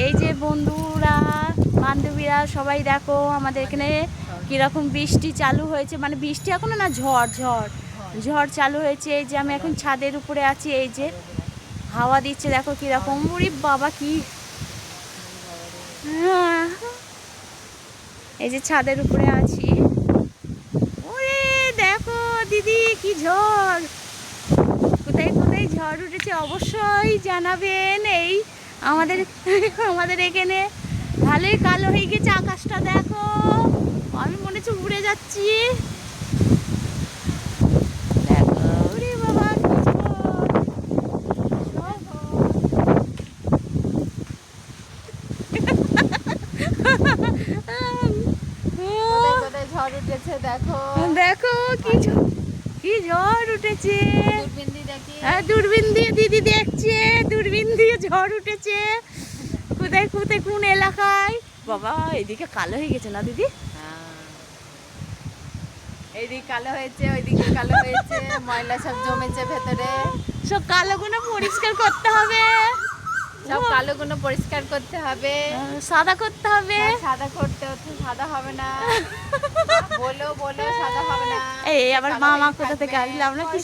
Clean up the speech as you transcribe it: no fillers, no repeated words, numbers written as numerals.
এই যে বন্ধুরা বান্ধবীরা সবাই দেখো আমাদের এখানে কিরকম বৃষ্টি চালু হয়েছে, মানে বৃষ্টি এখনো না, ঝড় ঝড় ঝড় চালু হয়েছে। এই যে আমি এখন ছাদের উপরে আছি, এই যে হাওয়া দিচ্ছে দেখো কিরকম। উরি বাবা কি, এই যে ছাদের উপরে আছি। ওরে দেখো দিদি কি ঝড়, কোথায় কোথায় ঝড় উঠেছে অবশ্যই জানাবেন। এই আমাদের আমাদের এখানে ভালোই কালো হয়ে গেছে আকাশটা, দেখো আমি মনে হচ্ছে উড়ে যাচ্ছি। দেখো ওরে বাবা কি ঝড় উঠেছে দেখো, দেখো কি কি ঝড় উঠেছে। দূরবীন দিয়ে দেখি। হ্যাঁ দূরবীন দিয়ে দিদি দেখছে, দূরবীন দিয়ে ঝড় উঠেছে কোথায় কোথায় কোন এলাকায়। বাবা এদিকে কালো হয়ে গেছে না দিদি? এইদিকে কালো হয়েছে, ওইদিকে কালো হয়েছে, ময়লা সব জমেছে ভেতরে। সব কালোগুলো পরিষ্কার করতে হবে, সব কালোগুলো পরিষ্কার করতে হবে, সাদা করতে হবে। সাদা করতে হচ্ছে, সাদা হবে না। বলো বলো সাদা হবে না। এই আবার কালো মামা হয়ে কোথা থেকে থাকবে। আসলে আমরা কি